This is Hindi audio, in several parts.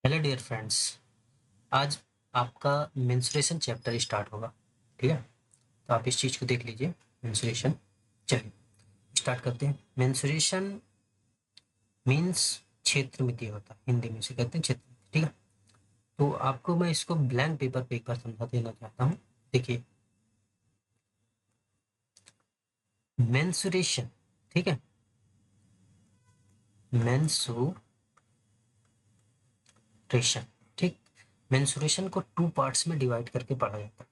Hello dear friends. आज आपका मेंस्ट्रुएशन चैप्टर स्टार्ट होगा। ठीक है, तो आप इस चीज़ को देख लीजिए। मेंस्ट्रुएशन, चलिए स्टार्ट करते हैं। मेंस्ट्रुएशन मीन्स क्षेत्रमिति होता है, हिंदी में इसे कहते हैं क्षेत्रमिति। ठीक है, तो आपको मैं इसको ब्लैंक पेपर पे एक बार समझा देना चाहता हूँ। देखिए, मेंस्ट्रुएशन, ठीक है, मेंस्ट्रुएशन, ठीक। मेंस्ट्रुएशन को टू पार्ट्स में डिवाइड करके पढ़ा जाता है,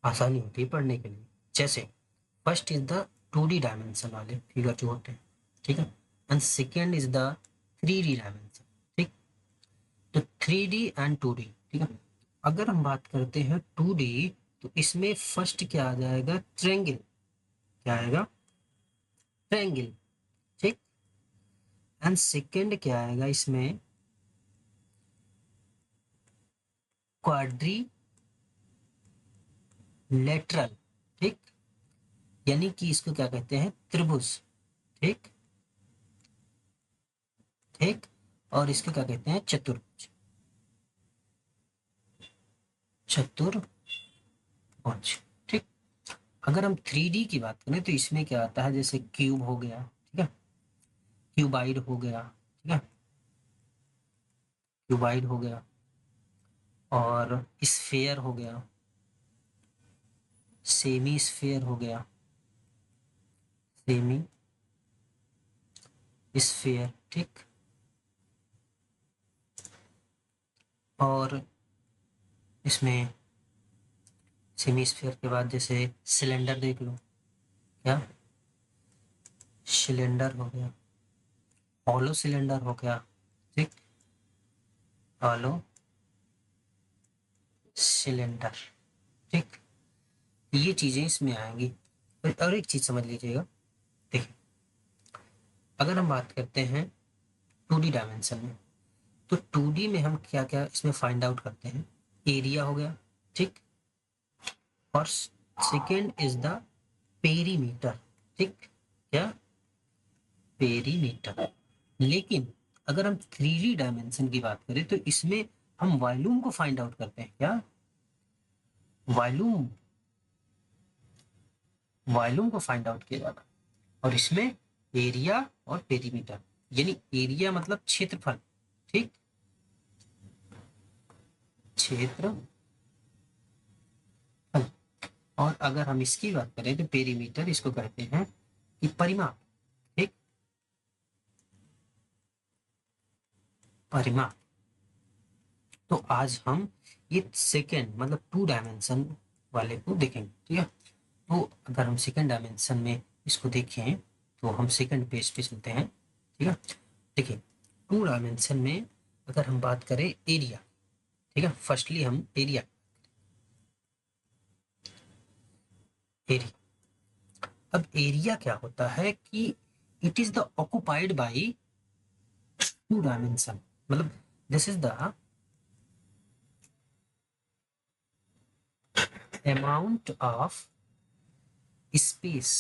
आसानी होती है पढ़ने के लिए। जैसे first is the 2D dimension वाले फिगर जो होते हैं, ठीक है, and second is the 3D dimension. ठीक, तो 3D एंड 2D, ठीक है। अगर हम बात करते हैं 2D, तो इसमें फर्स्ट क्या आ जाएगा? ट्रायंगल। क्या आएगा? ट्रायंगल, ठीक। एंड सेकेंड क्या आएगा इसमें? क्वाड्रिलेटरल, ठीक, यानी कि इसको क्या कहते हैं? त्रिभुज, ठीक ठीक। और इसको क्या कहते हैं? चतुर्भुज, चतुर्भुज, ठीक। अगर हम 3D की बात करें तो इसमें क्या आता है? जैसे क्यूब हो गया, ठीक है, क्यूबाइड हो गया, ठीक है, क्यूबाइड हो गया, और स्फेयर हो गया, सेमी स्फेयर हो गया, सेमी स्फेयर, ठीक। और इसमें सेमी स्फेयर के बाद जैसे सिलेंडर देख लो, क्या सिलेंडर हो गया, हॉलो सिलेंडर हो गया, ठीक, हॉलो सिलेंडर, ठीक। ये चीजें इसमें आएंगी। और एक चीज समझ लीजिएगा, देखिए, अगर हम बात करते हैं 2D डायमेंशन में, तो 2D में हम क्या क्या इसमें फाइंड आउट करते हैं? एरिया हो गया, ठीक, और सेकेंड इज द पेरीमीटर, ठीक, क्या? पेरीमीटर। लेकिन अगर हम 3D डायमेंशन की बात करें तो इसमें हम वॉल्यूम को फाइंड आउट करते हैं। क्या? वॉल्यूम, वॉल्यूम को फाइंड आउट किया जाता है। और इसमें एरिया और पेरीमीटर, यानी एरिया मतलब क्षेत्रफल, ठीक, क्षेत्रफल। और अगर हम इसकी बात करें तो पेरीमीटर इसको कहते हैं कि परिमाप, ठीक, परिमाप। तो आज हम ये सेकेंड मतलब 2 डायमेंशन वाले को देखेंगे, ठीक है। तो अगर हम सेकेंड डायमेंशन में इसको देखें तो हम सेकेंड पेज पे चलते हैं, ठीक है। देखिए, 2 डायमेंशन में अगर हम बात करें एरिया, ठीक है, फर्स्टली हम एरिया, एरिया। अब एरिया क्या होता है कि it is the occupied by 2 dimension, मतलब this is the amount of space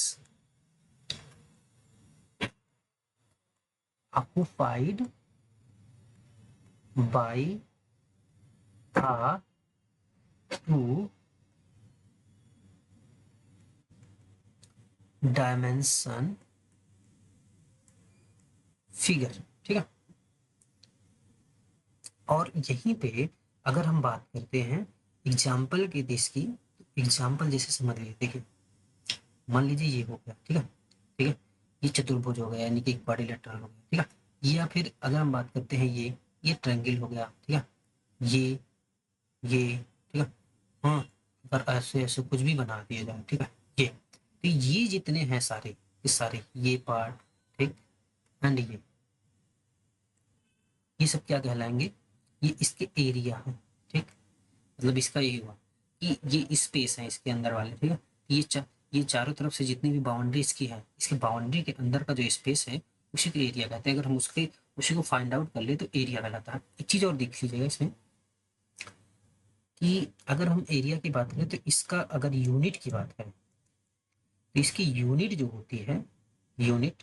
occupied by a two dimension figure, ठीक है। और यहीं पे अगर हम बात करते हैं एग्जाम्पल के देश की, तो एग्जाम्पल जैसे समझ लीजिए। देखिए, मान लीजिए ये हो गया, ठीक है, ठीक है, ये चतुर्भुज हो गया, यानी कि क्वाड्रिलेटरल हो गया, ठीक है। या फिर अगर हम बात करते हैं ये ट्रायंगल हो गया, ठीक है, ये, ठीक है। हाँ, अगर ऐसे ऐसे कुछ भी बना दिया जाए, ठीक है, ये, तो ये जितने हैं सारे, ये सारे, ये पार्ट, ठीक, एंड ये सब क्या कहलाएंगे? ये इसके एरिया है, ठीक। मतलब इसका ये हुआ कि ये स्पेस है इसके अंदर वाले, ठीक है। ये चारों तरफ से जितनी भी बाउंड्री इसकी है, इसके बाउंड्री के अंदर का जो स्पेस है उसी को एरिया कहते हैं। अगर हम उसी को फाइंड आउट कर ले तो एरिया कहलाता है। एक चीज और देख लीजिएगा इसमें कि अगर हम एरिया की बात करें तो इसका अगर यूनिट की बात करें तो इसकी यूनिट जो होती है, यूनिट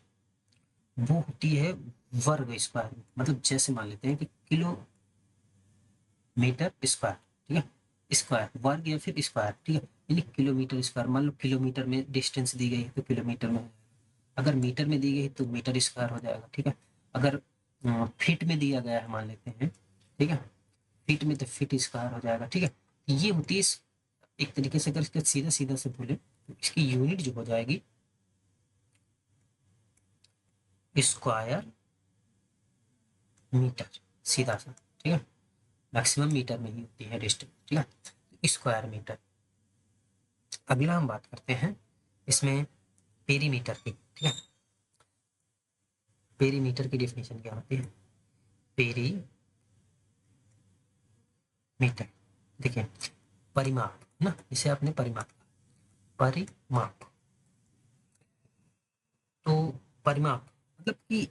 वो होती है वर्ग स्क्वायर में। मतलब जैसे मान लेते हैं कि मीटर स्क्वायर, ठीक है, स्क्वायर वर्ग या फिर स्क्वायर, ठीक है, यानी किलोमीटर स्क्वायर। मान लो किलोमीटर में डिस्टेंस दी गई है तो किलोमीटर में, अगर मीटर में दी गई है तो मीटर स्क्वायर हो जाएगा, ठीक है। अगर फीट में दिया गया है मान लेते हैं, ठीक है, फीट में तो फीट स्क्वायर हो जाएगा, ठीक है। ये होती है एक तरीके से, अगर इसका सीधा सीधा से बोले तो इसकी यूनिट जो हो जाएगी स्क्वायर मीटर, सीधा सा, ठीक है। मैक्सिमम मीटर में ही होती है डिस्टेंस, ठीक है, स्क्वायर मीटर। अगला हम बात करते हैं इसमें पेरीमीटर की, ठीक है। पेरीमीटर की डेफिनेशन क्या होती है? पेरीमीटर, देखिए परिमाप ना, इसे आपने परिमाप, परिमाप, तो परिमाप मतलब कि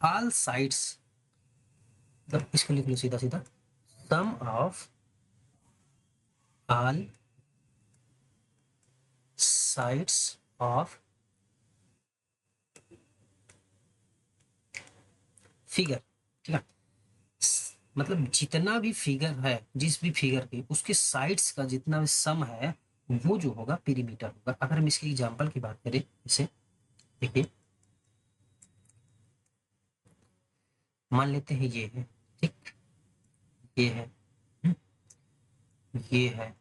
ऑल साइड्स, मतलब इसको लिख लो सीधा सीधा, sum of all sides of figure, ठीक है। मतलब जितना भी फिगर है, जिस भी फिगर के उसके साइड्स का जितना भी सम है वो जो होगा पेरीमीटर होगा। अगर हम इसके एग्जांपल की बात करें, जैसे देखिए मान लेते हैं ये है, ठीक, ये है, हम्म, ये है,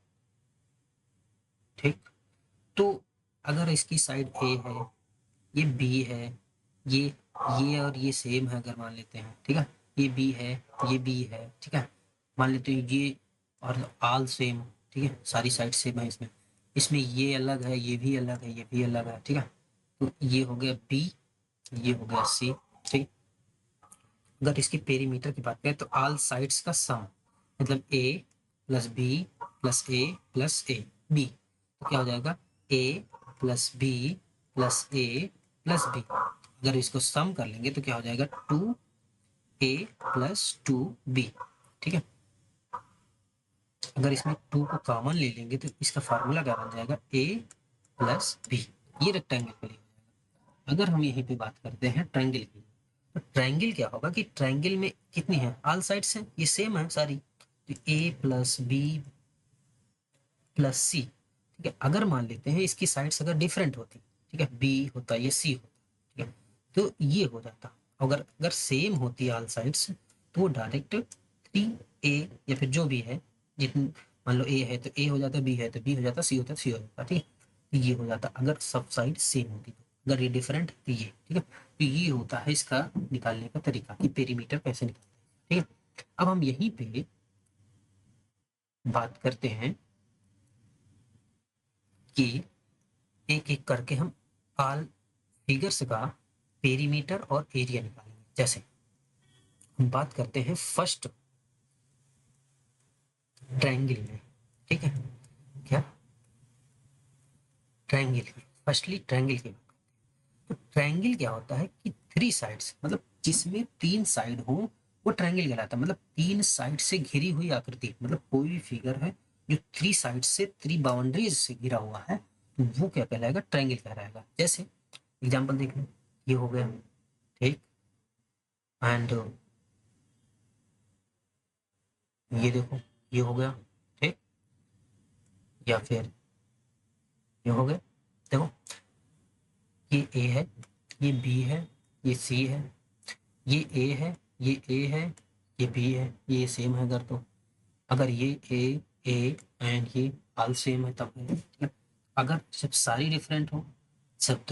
ठीक। तो अगर इसकी साइड ए है, ये बी है, ये और ये सेम है अगर मान लेते हैं, ठीक है, ये बी है, ये बी है, ठीक है, मान लेते हैं ये, और ऑल सेम, ठीक है, सारी साइड सेम है इसमें, इसमें ये अलग है, ये भी अलग है, ये भी अलग है, ठीक है। तो ये हो गया बी, ये हो गया सी, ठीक। अगर इसकी पेरीमीटर की बात करें तो ऑल साइड्स का सम, मतलब A plus B plus A plus A B, तो क्या हो जाएगा A plus B plus A plus B. अगर इसको सम कर लेंगे तो क्या हो जाएगा 2a+2b, ठीक है। अगर इसमें 2 को कॉमन ले लेंगे तो इसका फार्मूला क्या बन जाएगा a+b, ये रेक्टेंगल के लिए। अगर हम यहीं पे बात करते हैं ट्रायंगल की, तो ट्रायंगल क्या होगा कि ट्रायंगल में कितनी है, ऑल साइड्स हैं, ये सेम है सारी, तो a+b+c, ठीक है। अगर मान लेते हैं इसकी साइड्स अगर डिफरेंट होती, ठीक है, बी होता ये सी होता, ठीक है, तो ये हो जाता। अगर अगर सेम होती ऑल साइड्स तो वो डायरेक्ट 3a या फिर जो भी है, जितनी, मान लो ए है तो ए हो जाता, बी है तो बी हो जाता, सी होता तो सी हो जाता, ठीक है, ये हो जाता अगर सब साइड सेम होती तो। अगर ये डिफरेंट तो ये, ठीक है, तो ये होता है इसका निकालने का तरीका कि पेरीमीटर कैसे निकालते हैं, ठीक है। अब हम यहीं पे बात करते हैं कि एक एक करके हम ऑल फिगर्स का पेरीमीटर और एरिया निकालेंगे। जैसे हम बात करते हैं फर्स्ट ट्रायंगल में, ठीक है, क्या ट्रायंगल की, फर्स्टली ट्रायंगल की बात। तो ट्रायंगल क्या होता है कि 3 साइड्स, मतलब जिसमें 3 साइड हो वो ट्रायंगल कहलाता है। मतलब 3 साइड से घिरी हुई आकृति, मतलब कोई भी फिगर है जो 3 साइड से 3 बाउंड्रीज से घिरा हुआ है तो वो क्या कहलाएगा, ट्रायंगल कहलाएगा। जैसे एग्जांपल देख लो, ये हो गया, ठीक, एंड ये देखो, ये हो गया, ठीक, या फिर ये हो गया, देखो ये ए है, ये बी है, ये सी है, ये ए है, ये ए है, ये बी है, ये सेम है अगर तो, अगर ये ए एंड ये ऑल सेम है तब है, ठीक है। अगर जब सारी डिफरेंट हो, सब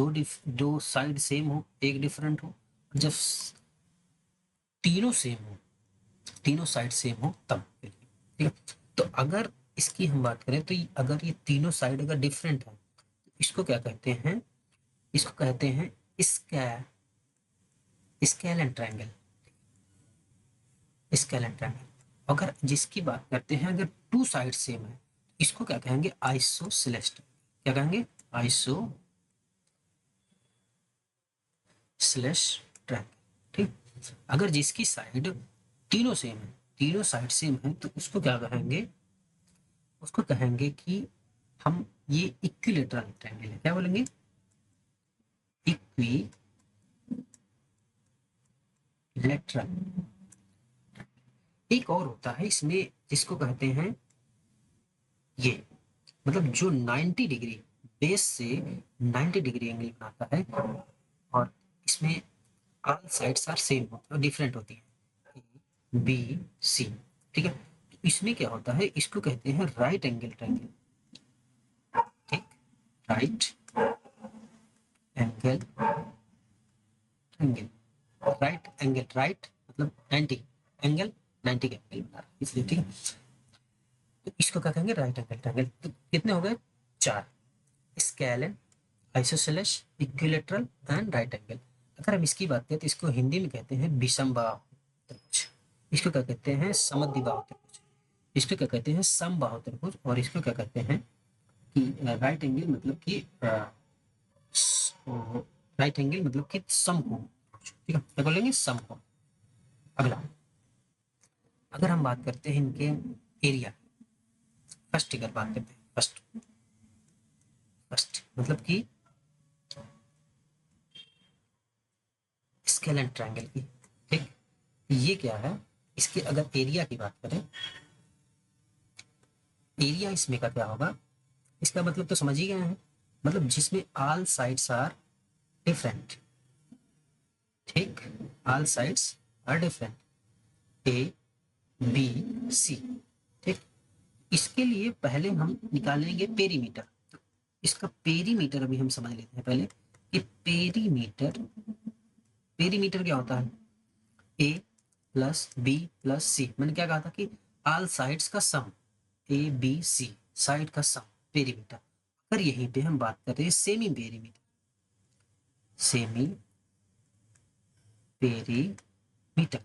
दो साइड सेम हो, एक डिफरेंट हो, जब तीनों सेम हो, तीनों साइड सेम हो तब, ठीक है। तो अगर इसकी हम बात करें तो अगर ये तीनों साइड अगर डिफरेंट है तो इसको क्या कहते हैं, इसको कहते हैं square, scale and triangle, scale and triangle. अगर जिसकी बात करते हैं अगर 2 साइड सेम है इसको क्या कहेंगे, आइसोसेलेस्ट, क्या कहेंगे, आइसोसेलेस्ट ट्रायंगल, ठीक। अगर जिसकी साइड तीनों सेम है, तीनों साइड सेम है तो उसको क्या कहेंगे, उसको कहेंगे कि हम ये इक्विलेटरल ट्रायंगल है, क्या बोलेंगे, इक्विलेटरल। एक और होता है इसमें जिसको कहते हैं ये, मतलब जो 90 डिग्री बेस से 90 डिग्री एंगल बनाता है, और इसमें all sides are same different होती है, बी सी। ठीक है, तो इसमें क्या होता है, इसको कहते हैं राइट एंगल ट्रायंगल। ठीक, right angle triangle, right angle, right मतलब 90 एंगल, 90 का एंगल बना रहा है इसलिए। ठीक है, तो इसको क्या कहेंगे, राइट एंगल ट्रायंगल। तो कितने हो गए, चार, scalene, isosceles, equilateral and right angle. अगर हम इसकी बात करें तो इसको हिंदी में कहते हैं विषमबाहु त्रिभुज, इसको क्या कहते हैं, समद्विबाहु त्रिभुज, इसको क्या कहते हैं, समबाहु त्रिभुज, और इसको क्या कहते हैं कि राइट एंगल मतलब कि राइट एंगल मतलब कि समकोण। ठीक है, क्या बोलेंगे, समकोण। अगला, अगर हम बात करते हैं इनके एरिया, फर्स्ट अगर बात करते हैं, फर्स्ट फर्स्ट मतलब कि स्केल एंड ट्रायंगल की। ठीक, ये क्या है, इसके अगर एरिया की बात करें, एरिया इसमें का क्या होगा, इसका मतलब तो समझ ही गए हैं, मतलब जिसमें ऑल साइड्स आर डिफरेंट। ठीक, all sides are different, A B C. ठीक, इसके लिए पहले हम निकालेंगे पेरीमीटर। तो इसका पेरीमीटर अभी हम समझ लेते हैं पहले कि पेरीमीटर, पेरीमीटर क्या होता है, ए प्लस बी प्लस सी। मैंने क्या कहा था कि ऑल साइड्स का सम, ए बी सी साइड का सम, पेरीमीटर। अगर यहीं पे हम बात कर रहे हैं सेमी पेरीमीटर, सेमी पेरीमीटर,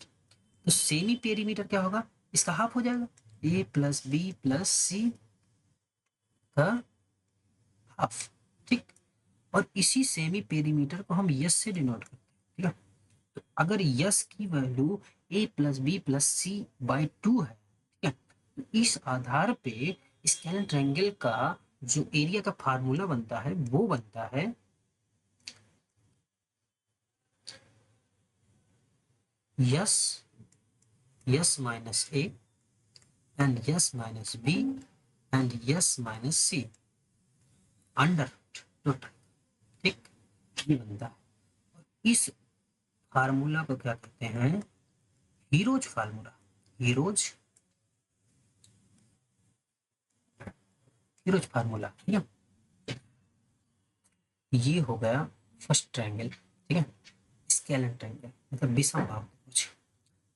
तो सेमी पेरीमीटर क्या होगा, इसका हाफ हो जाएगा, ए प्लस बी प्लस सी का हाफ। ठीक, और इसी सेमी पेरीमीटर को हम यस से डिनोट करते हैं। ठीक है, तो अगर यस की value A plus B plus C by 2 है, ठीक है, तो इस आधार पे स्केलेन ट्रायंगल का जो एरिया का फार्मूला बनता है वो बनता है S, S minus A and S minus B and S minus C under total. ठीक, ये बनता है। इस फार्मूला को क्या कहते हैं, heroes formula, heroes, heroes formula. ठीक है, ये हो गया फर्स्ट ट्रायंगल। ठीक है, स्केलेन ट्रायंगल मतलब विषमबाहु त्रिभुज।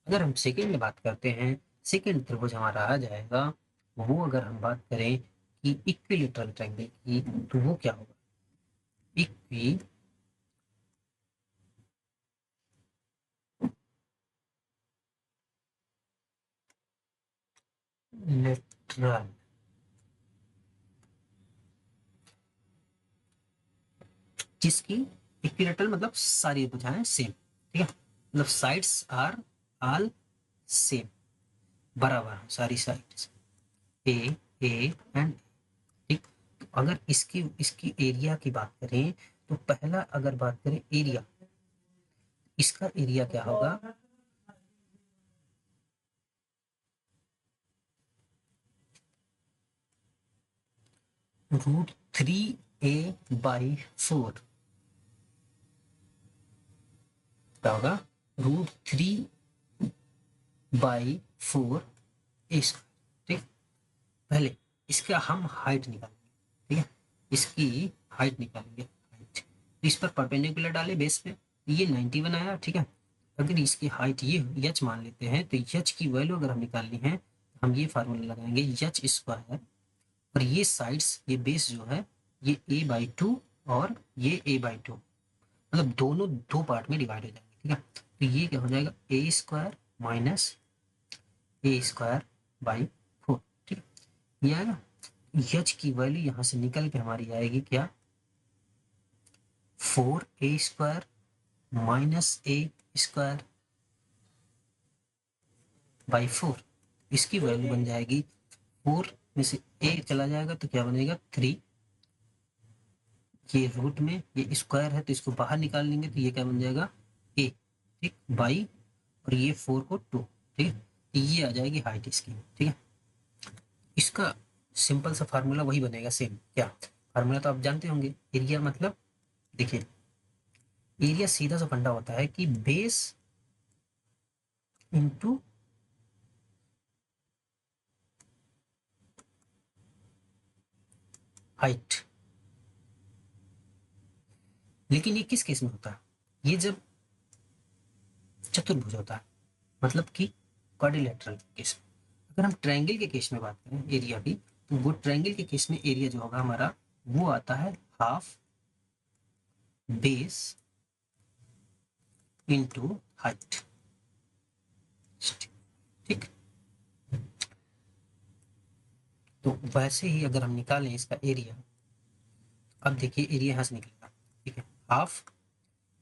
अगर हम सेकेंड में बात करते हैं, सेकेंड त्रिभुज हमारा आ जाएगा, वो अगर हम बात करें कि इक्विलेटरल ट्रायंगल की, तो वो क्या होगा, इक्विलेटरल, जिसकी इक्विलेटरल मतलब सारी भुजाएं सेम। ठीक है, मतलब साइड्स आर ऑल सेम, बराबर सारी साइड्स, ए ए एंड। ठीक, तो अगर इसकी इसकी एरिया की बात करें, तो पहला अगर बात करें एरिया, इसका एरिया क्या होगा, √3a/4, क्या होगा, √3/4 ए स्क्वायर। ठीक, पहले इसका हम हाइट निकालेंगे। ठीक है, इसकी हाइट निकालेंगे, हाइट इस पर परपेंडिकुलर डाले बेस पे, ये 91 आया। ठीक है, अगर इसकी हाइट ये यच मान लेते हैं, तो यच की वैल्यू अगर हम निकालनी है, हम ये फार्मूला लगाएंगे, यच स्क्वायर, और ये साइड्स, ये बेस जो है, ये a/2 और ये a/2, मतलब दोनों दो पार्ट में डिवाइड हो जाएंगे। ठीक है, तो ये क्या हो जाएगा, A square minus A square by 4। ठीक है, ये आएगा, यच की वैल्यू यहाँ से निकल के हमारी आएगी क्या, 4a² minus A square by 4। इसकी वैल्यू बन जाएगी, 4 में से ए चला जाएगा तो क्या बनेगा, 3। ये रूट में ये स्क्वायर है तो इसको बाहर निकाल लेंगे, तो ये क्या बन जाएगा, ए। ठीक, बाई, और ये 4 को 2। ठीक है, ये आ जाएगी हाइट इसकी, ठीक है। इसका सिंपल सा फार्मूला वही बनेगा सेम। क्या फार्मूला तो आप जानते होंगे, एरिया मतलब देखिए, एरिया सीधा सा फंडा होता है कि बेस इंटू हाइट। लेकिन ये किस केस में होता है? ये जब चतुर्भुज होता है, मतलब कि क्वाड्रिलेटरल केस में। अगर हम ट्रायंगल के केस में बात करें एरिया की, तो वो ट्रायंगल के केस में एरिया जो होगा हमारा वो आता है हाफ बेस इंटू हाइट, ठीक। तो वैसे ही अगर हम निकालें इसका एरिया, अब देखिए एरिया यहाँ से निकलेगा, ठीक है। हाफ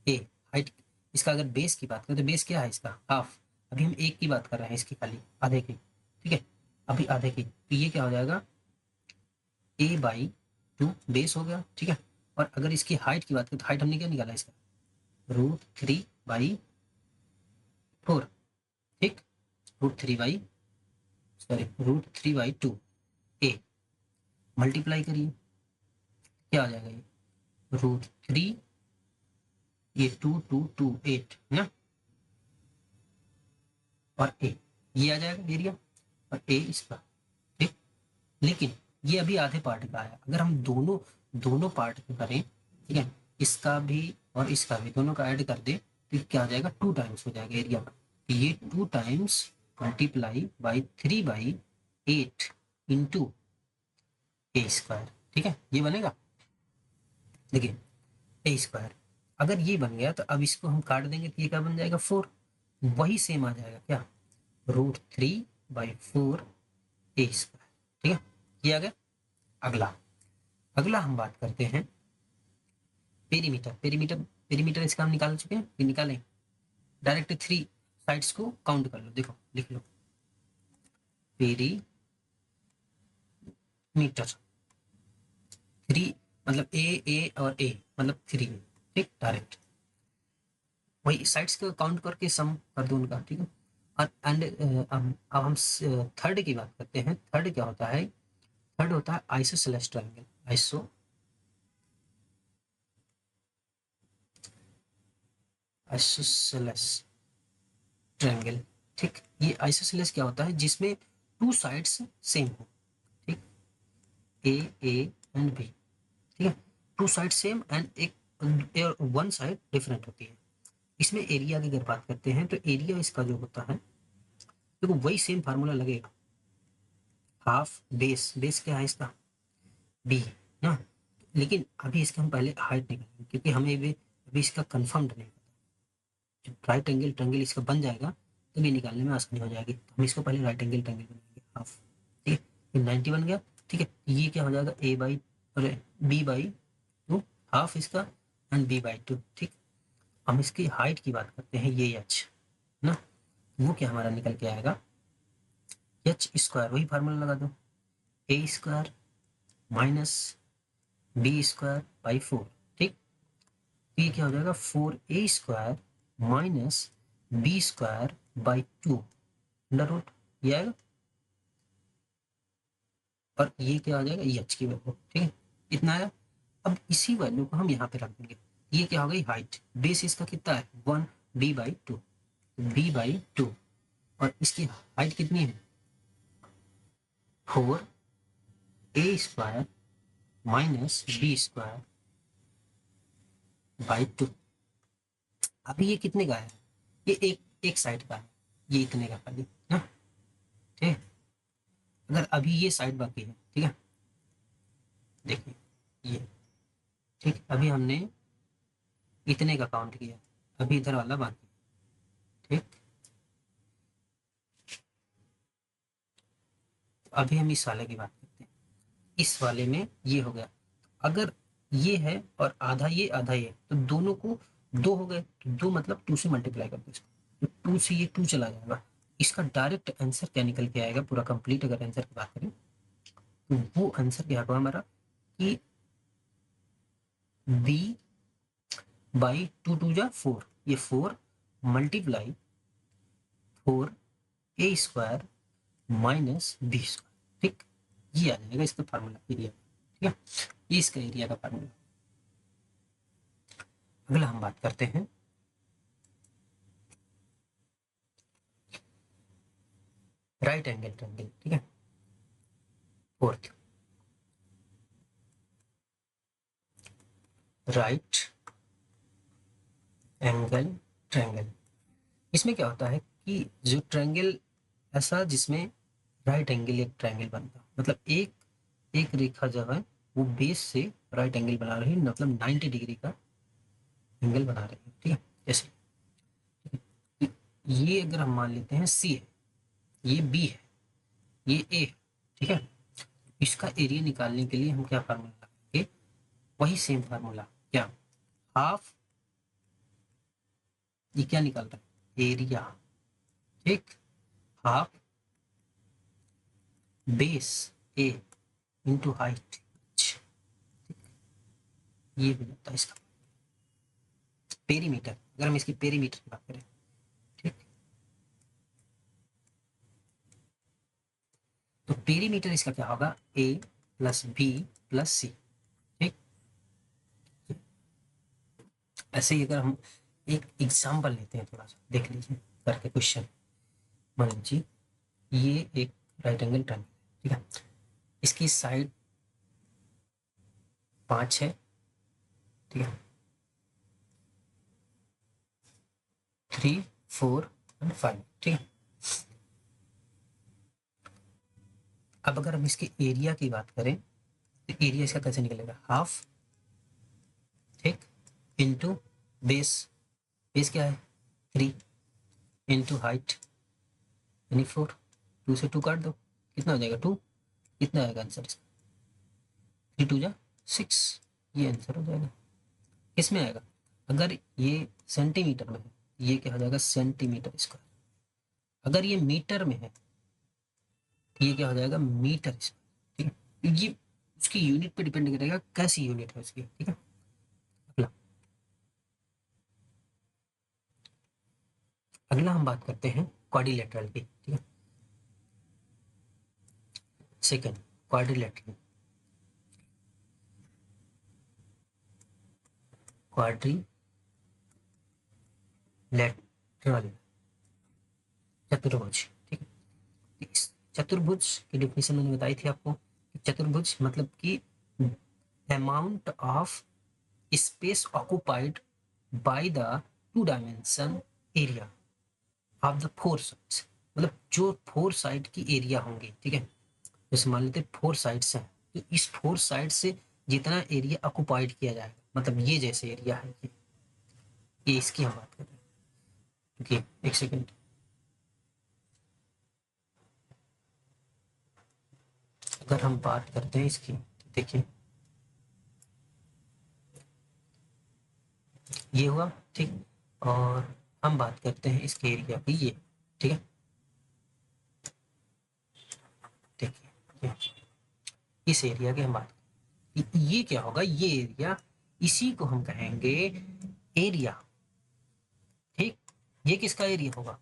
ए हाइट, इसका अगर बेस की बात करें तो बेस क्या है इसका? हाफ। अभी हम एक की बात कर रहे हैं, इसकी खाली आधे की, ठीक है। अभी आधे की, तो ये क्या हो जाएगा? ए बाई टू बेस हो गया, ठीक है। और अगर इसकी हाइट की बात करें तो हाइट हमने क्या निकाला इसका? √3/4, ठीक। √3/2 ए, मल्टीप्लाई करिए, क्या आ जाएगा? ये √3, ये 2228 है ना, और ए, ये आ जाएगा एरिया, और ए इसका, ठीक। लेकिन ये अभी आधे पार्ट का है, अगर हम दोनों दोनों पार्ट को करें, ठीक है, इसका भी और इसका भी दोनों का ऐड कर दे, तो क्या आ जाएगा? 2 टाइम्स हो जाएगा एरिया का। ये 2 times multiply by 3/8 into A square, ठीक है, ये बनेगा। देखिए ए स्क्वायर, अगर ये बन गया तो अब इसको हम काट देंगे तो ये क्या बन जाएगा? 4। वही सेम आ जाएगा क्या? √3/4 ए स्क्वायर, ठीक है, ये आ गया। अगला अगला हम बात करते हैं पेरीमीटर। पेरीमीटर इसका हम निकाल चुके हैं, ये निकालें। डायरेक्ट 3 साइड्स को काउंट कर लो, देखो लिख लो, पेरीमीटर 3, मतलब ए और ए मतलब 3, ठीक, डायरेक्ट वही साइड्स को काउंट करके सम कर दो उनका, ठीक है। और एंड अब हम थर्ड की बात करते हैं। थर्ड क्या होता है? थर्ड होता है आइसोसेलेस ट्रायंगल। आइसोसेलेस ट्रायंगल, ठीक। ये आइसोसेलेस क्या होता है? जिसमें 2 साइड्स सेम हो, ठीक, ए एंड बी, ठीक है। 2 साइड सेम एंड एक 1 साइड डिफरेंट होती है। इसमें एरिया की अगर बात करते हैं तो एरिया इसका जो होता है, देखो वही सेम फार्मूला लगेगा। हाफ बेस, बेस क्या है इसका? बी ना। लेकिन अभी इसका हम पहले हाइट निकालेंगे, क्योंकि हमें भी अभी इसका कंफर्म्ड नहीं पता। जब राइट एंगल ट्रायंगल इसका बन जाएगा तब ये निकालने में आसानी हो जाएगी। तो हम इसको पहले राइट एंगल ट्रायंगल बनाएंगे, हाफ, ठीक है। फिर 90 बन गया, ठीक है। ये क्या हो जाएगा? ए बाई, अरे b/2, हाफ इसका, एंड b/2, ठीक। हम इसकी हाइट की बात करते हैं, ये एच ना, वो क्या हमारा निकल के आएगा? एच स्क्वायर, वही फार्मूला लगा दो, A square minus B square by 4, ठीक। ये क्या हो जाएगा? 4a² minus b² by 2 under root, ये आएगा। और ये क्या आ जाएगा? ये एच की वैल्यू, ठीक है, इतना आया। अब इसी वैल्यू को हम यहाँ पे रख देंगे। ये क्या हो गई? हाइट। बेस इसका कितना है? 1, b/2, b/2, और इसकी हाइट कितनी है? 4a² minus b²/2। अभी ये कितने का है? ये एक साइड का है, ये इतने का खाली ना, ठीक है। अगर अभी ये साइड बाकी है, ठीक है, देखिए ये, ठीक, अभी हमने इतने का काउंट किया, अभी इधर वाला बाकी, ठीक। अभी हम इस वाले की बात करते हैं। इस वाले में ये हो गया, अगर ये है और आधा ये आधा ये, तो दोनों को 2 हो गए, तो 2 मतलब 2 से मल्टीप्लाई कर दो इसको, तो 2 से ये 2 चला जाएगा। इसका डायरेक्ट आंसर क्या निकल के आएगा? पूरा कंप्लीट अगर आंसर की बात करें तो वो आंसर क्या होगा हमारा कि b/2 2 जा 4, ये 4 मल्टीप्लाई 4 ए स्क्वायर माइनस बी स्क्वायर। ठीक, ये आ जाएगा इसका फार्मूला एरिया। ठीक है, ये इसका एरिया का फार्मूला। अगला हम बात करते हैं राइट एंगल ट्रायंगल। ठीक है, फोर्थ, राइट एंगल ट्रायंगल। इसमें क्या होता है कि जो ट्रायंगल ऐसा जिसमें राइट एंगल एक ट्रायंगल बनता, मतलब एक एक रेखा जो है वो बेस से राइट एंगल बना रही है, मतलब 90 डिग्री का एंगल बना रही है। ठीक है, जैसे ये अगर हम मान लेते हैं सी है, ये बी है, ये ए है। ठीक है, इसका एरिया निकालने के लिए हम क्या फार्मूला लगाएंगे, वही सेम फार्मूला। क्या, हाफ, ये क्या निकाल रहा है, एरिया। ठीक, हाफ बेस ए इंटू हाइट, ये हो जाता है इसका पेरीमीटर। अगर हम इसकी पेरीमीटर की बात करें, ठीक, तो पेरीमीटर इसका क्या होगा, ए प्लस बी प्लस सी। ठीक, ऐसे ही अगर हम एक एग्जाम्पल लेते हैं, थोड़ा सा देख लीजिए करके क्वेश्चन। मान लीजिए ये एक राइट एंगल ट्रायंगल, ठीक है, इसकी साइड 5 है। ठीक है, 3, 4 एंड 5। ठीक है, अब अगर हम इसके एरिया की बात करें तो एरिया इसका कैसे निकलेगा, हाफ, ठीक, इंटू बेस, बेस क्या है 3, इंटू हाइट यानी 4, 2 से 2 काट दो, कितना हो जाएगा 2, कितना आएगा आंसर इसका, 3 2 जा 6, ये आंसर हो जाएगा। किसमें आएगा, अगर ये सेंटीमीटर में है, ये क्या हो जाएगा सेंटीमीटर स्क्वायर। अगर ये मीटर में है, ये क्या हो जाएगा मीटर स्क्वायर। ठीक है, ये उसकी यूनिट पे डिपेंड करेगा कैसी यूनिट है उसकी। ठीक है, अगला अगला हम बात करते हैं क्वाड्रिलेटरल की। ठीक है, सेकंड क्वाड्रिलेटरल, क्वाड्रिलेटरल चतुर्भुज। ठीक है, इस चतुर्भुज की डेफिनेशन मैंने बताई थी आपको कि चतुर्भुज मतलब कि amount of space occupied by the two dimension area of the four sides, मतलब जो फोर साइड की एरिया होंगे। ठीक है, जैसे मान लेते हैं 4 साइड्स हैं, तो इस 4 साइड से जितना एरिया ऑक्युपाइड किया जाएगा, मतलब ये जैसे एरिया है, ये इसकी हम बात कर रहे हैं। क्योंकि एक सेकेंड, अगर हम बात करते हैं इसकी तो देखिए ये हुआ। ठीक, और हम बात करते हैं इसके एरिया की, ये। ठीक है, देखिए इस एरिया की हम बात, ये क्या होगा, ये एरिया, इसी को हम कहेंगे एरिया। ठीक, ये किसका एरिया होगा,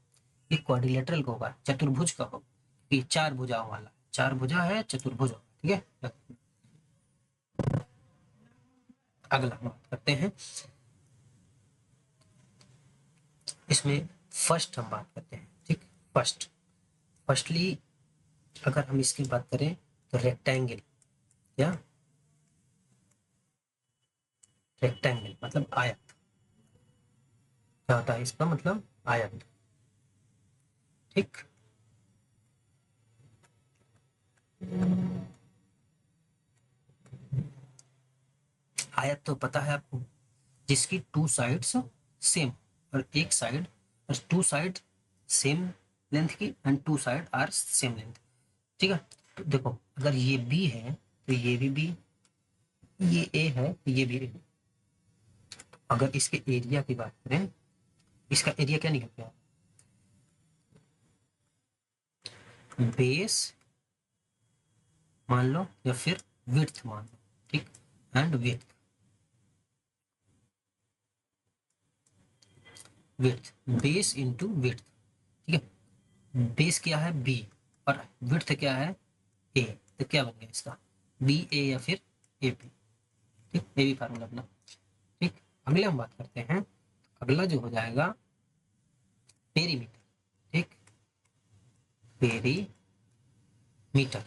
ये क्वाड्रिलेटरल का होगा, चतुर्भुज का होगा, ये 4 भुजाओं वाला, 4 भुजा है चतुर्भुज होगा। ठीक है, अगला हम बात करते हैं इसमें, फर्स्ट हम बात करते हैं। ठीक, फर्स्टली अगर हम इसकी बात करें तो रेक्टेंगल, या रेक्टेंगल मतलब आयत, क्या होता है इसका मतलब आयत। ठीक, आयत तो पता है आपको, जिसकी 2 साइड्स सेम, और एक साइड, और 2 साइड सेम लेंथ की and 2 side are same length. ठीक है, तो देखो अगर ये बी है तो ये भी बी, ये ए है तो ये भी ए। अगर इसके एरिया की बात करें, इसका एरिया क्या निकल गया, बेस मान लो या फिर विड्थ मान लो। ठीक, and width, width base into width. ठीक है, बेस क्या है बी और विड्थ क्या है ए, तो क्या बन गया इसका बी ए या फिर ए पी। ठीक, ये भी फार्मूला अपना। ठीक, अगले हम बात करते हैं, अगला जो हो जाएगा पेरीमीटर। ठीक, पेरीमीटर,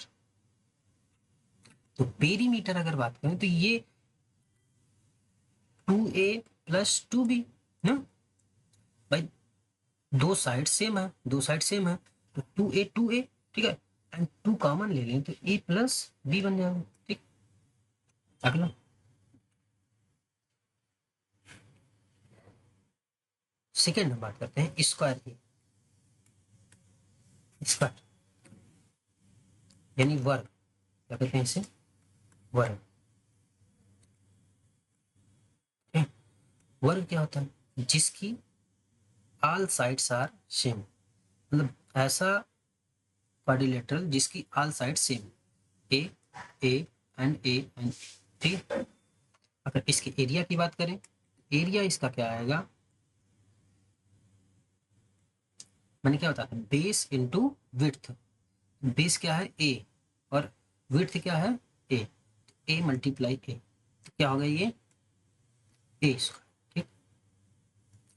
तो पेरीमीटर अगर बात करें तो ये 2a प्लस 2b ना भाई, दो साइड सेम है, दो साइड सेम है, तो 2a, ठीक है, एंड 2 कॉमन ले लें तो a प्लस बी बन जाएगा। ठीक, अगला सेकेंड हम बात करते हैं स्क्वायर की। स्क्वायर यानी वर्ग, क्या कहते हैं इसे, वर्ग। ठीक? वर्ग क्या होता है, जिसकी ऑल साइड्स आर सेम, मतलब ऐसा क्वाड्रिलेटरल जिसकी all side same, A A and A and. ठीक है, अगर इसके एरिया की बात करें, एरिया इसका क्या आएगा, मैंने क्या बताया, बेस इंटू विड्थ। बेस क्या है ए और विड्थ क्या है ए, ए मल्टीप्लाई ए, तो क्या होगा ये ए स्क्वायर। ठीक,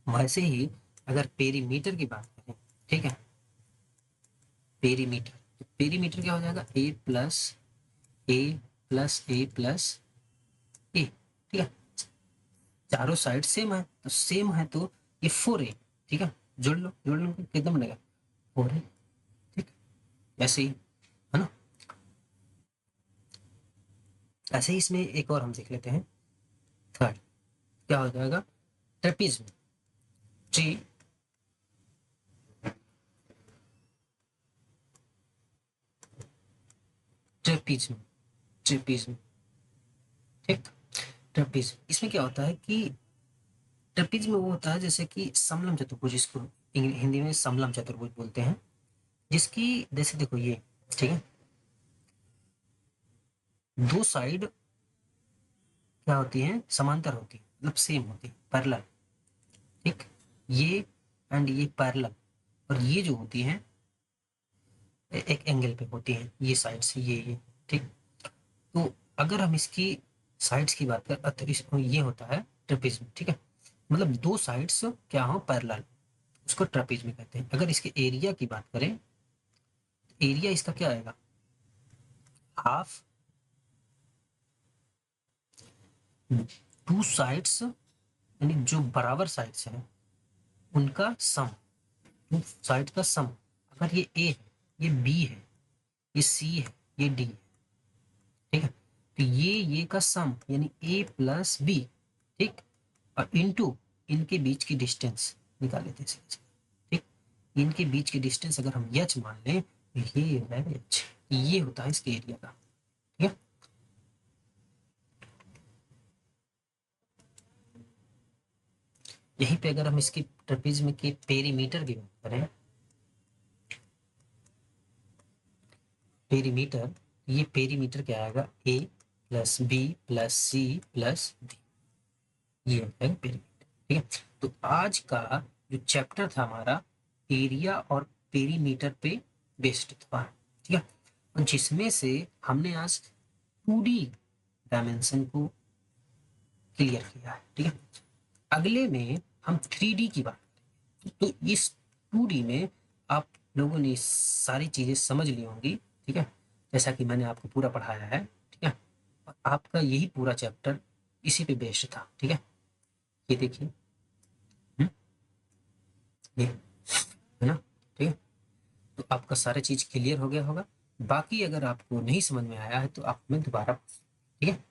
वैसे ही अगर पेरीमीटर की बात करें, ठीक है, पेरीमीटर, तो पेरीमीटर क्या हो जाएगा A plus A plus A plus ए। ठीक है, चारों साइड सेम है, तो सेम है तो ये 4a। ठीक है, जोड़ लो कितना बनेगा 4a। ठीक, ऐसे ही है ना। ऐसे ही इसमें एक और हम देख लेते हैं, थर्ड क्या हो जाएगा, ट्रेपीज में ट्री, ट्रेपीज में, ट्रेपीज में। ठीक, ट्रेपीज इसमें क्या होता है कि ट्रेपीज में वो होता है जैसे कि समलम चतुर्भुज, इसको हिंदी में समलम चतुर्भुज बोलते हैं, जिसकी जैसे देखो ये, ठीक है, दो साइड क्या होती है, समांतर होती है, मतलब सेम होती है, पैरेलल। ठीक, ये एंड ये पैरेलल, और ये जो होती है एक एंगल पे होती है, ये साइड से ये। ठीक, तो अगर हम इसकी साइड्स की बात करें तो ये होता है ट्रेपीज में। ठीक है, मतलब दो साइड्स क्या हो पैरेलल, उसको ट्रेपीज में कहते हैं। अगर इसके एरिया की बात करें, एरिया इसका क्या आएगा, हाफ टू साइड्स, यानी जो बराबर साइड्स हैं उनका सम, टू साइड का सम। अगर ये ए है, ये बी है, ये सी है, ये डी है। ठीक है, तो ये का सम यानी ए प्लस बी। ठीक, और इनटू इनके बीच की डिस्टेंस निकाल लेते हैं। ठीक, इनके बीच की डिस्टेंस अगर हम एच मान लें तो ये है एच, ये होता है इसके एरिया का। ठीक है, यहीं पे अगर हम इसकी ट्रेपीजियम के पेरीमीटर की बात करें, पेरीमीटर, ये पेरीमीटर क्या आएगा A plus B plus C plus D, ये होता है पेरीमीटर। ठीक है, तो आज का जो चैप्टर था हमारा एरिया और पेरीमीटर पे बेस्ड था। ठीक है, और जिसमें से हमने आज 2D डायमेंशन को क्लियर किया है। ठीक है, अगले में हम 3D की बात करेंगे, तो इस 2D में आप लोगों ने सारी चीजें समझ ली होंगी। ठीक है, जैसा कि मैंने आपको पूरा पढ़ाया है। ठीक है, और आपका यही पूरा चैप्टर इसी पे बेस्ड था। ठीक है, ये देखिए, ये है ना। ठीक है, तो आपका सारा चीज क्लियर हो गया होगा। बाकी अगर आपको नहीं समझ में आया है तो आप मैं दोबारा, ठीक है,